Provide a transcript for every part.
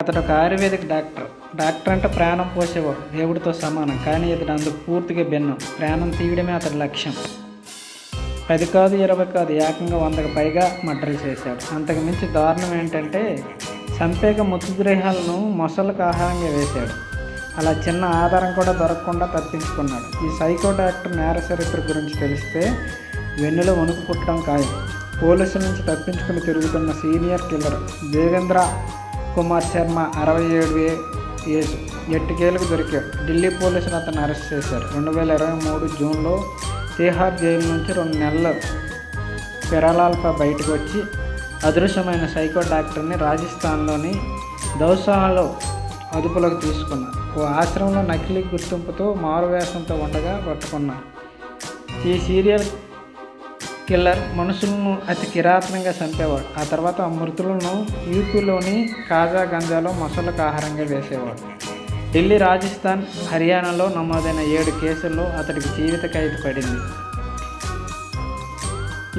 అతడు ఒక ayurvedic doctor. Doctor అంటే ప్రాణం పోసేవాడు, దేవుడితో సమానం. కానీ ఇతడు అందుకు పూర్తిగా భిన్నం. ప్రాణం తీయడమే అతడి లక్ష్యం. 10 కాదు 20 కాదు, ఏకంగా 100కు పైగా మర్డర్లు చేశాడు. అంతకు మించి దారుణం ఏంటంటే చంపేక మృతదేహాలను మొసళ్ళకు ఆహారంగా వేశాడు. అలా చిన్న ఆధారం కూడా దొరకకుండా తప్పించుకున్నాడు. ఈ సైకో డాక్టర్ నేర చరిత్ర గురించి తెలిస్తే వెన్నులో వణుకు పుట్టడం ఖాయం. పోలీసుల నుంచి తప్పించుకుని తిరుగుతున్న senior killer Devendra Kumar Sharma 67 age ఎట్టికేలకు దొరికాడు. ఢిల్లీ పోలీసులు అతన్ని అరెస్ట్ చేశారు. 2023 జూన్లో తిహార్ జైలు నుంచి 2 నెలల పెరాలాల్పై బయటకు వచ్చి అదృశ్యమైన సైకో డాక్టర్ని రాజస్థాన్లోని దౌసాలో అదుపులోకి తీసుకున్నారు. ఓ ఆశ్రమంలో నకిలీ గుర్తింపుతో మారువేషంతో ఉండగా పట్టుకున్నారు. ఈ సీరియల్ కిల్లర్ మనుషులను అతి కిరాతనంగా చంపేవాడు. ఆ తర్వాత ఆ మృతులను యూపీలోని కాజా గంజాలో మొసళ్ళకు ఆహారంగా వేసేవాడు. ఢిల్లీ, రాజస్థాన్, హర్యానాలో నమోదైన 7 కేసుల్లో అతడికి జీవిత ఖైదు పడింది.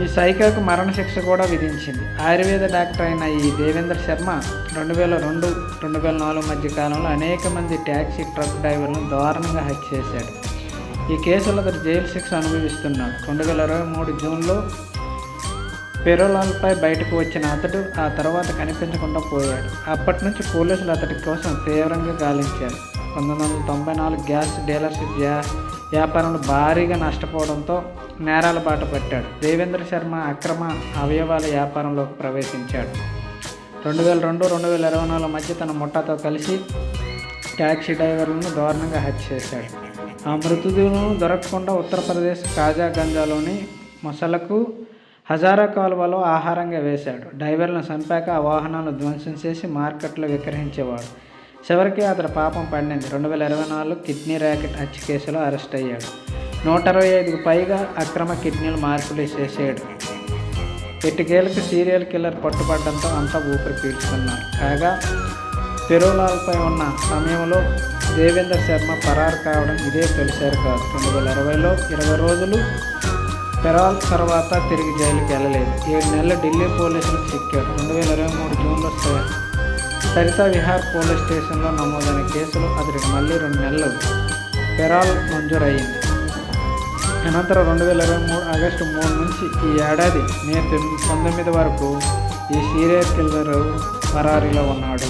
ఈ సైకోకు మరణశిక్ష కూడా విధించింది. ఆయుర్వేద డాక్టర్ అయిన ఈ దేవేంద్ర శర్మ 2002-2004 మధ్య కాలంలో అనేక మంది ట్యాక్సీ, ట్రక్ డ్రైవర్లను దారుణంగా హత్య చేశాడు. ఈ కేసులో అతడు జైలు శిక్ష అనుభవిస్తున్నాడు. 2023 జూన్లో పెరోలాల్పై బయటకు వచ్చిన అతడు ఆ తర్వాత కనిపించకుండా పోయాడు. అప్పటి నుంచి పోలీసులు అతడి కోసం తీవ్రంగా గాలించారు. 1994 గ్యాస్ డీలర్షిప్ వ్యాపారంలో భారీగా నష్టపోవడంతో నేరాల బాట పట్టాడు. దేవేంద్ర శర్మ అక్రమ అవయవాల వ్యాపారంలోకి ప్రవేశించాడు. 2002-2024 మధ్య తన ముఠాతో కలిసి ట్యాక్సీ డ్రైవర్లను దారుణంగా హత్య చేశాడు. ఆ మృతదేహాలను దొరకకుండా ఉత్తరప్రదేశ్ కాజా గంజాలోని మొసళ్లకు హజారా కాలువలో ఆహారంగా వేశాడు. డ్రైవర్లను చంపాక ఆ వాహనాలను ధ్వంసం చేసి మార్కెట్లో విక్రయించేవాడు. చివరికి అతడు పాపం పండింది. 2024 కిడ్నీ ర్యాకెట్ హత్య కేసులో అరెస్ట్ అయ్యాడు. 125కు పైగా అక్రమ కిడ్నీలు మార్పిడి చేసాడు. ఎట్టికేలకు సీరియల్ కిల్లర్ పట్టుబడడంతో అంతా ఊపిరి పీల్చుకున్నారు. కాగా పెరోలాల్పై ఉన్న సమయంలో దేవేంద్ర శర్మ పరారు కావడం ఇదే తొలిసారి కాదు. 2020లో 20 రోజులు పెరాల్ తర్వాత తిరిగి జైలుకి వెళ్ళలేదు. 7 నెలలు ఢిల్లీ పోలీసులకు చిక్కాడు. 2023 జూన్లో సరితా విహార్ పోలీస్ స్టేషన్లో నమోదైన కేసులో అతడికి మళ్ళీ 2 నెలలు పెరాల్ మంజూరయ్యింది. అనంతరం 2023 ఆగస్టు 3 నుంచి ఈ ఏడాది మే 19 వరకు ఈ సీరియల్ కిల్లర్ పరారీలో ఉన్నాడు.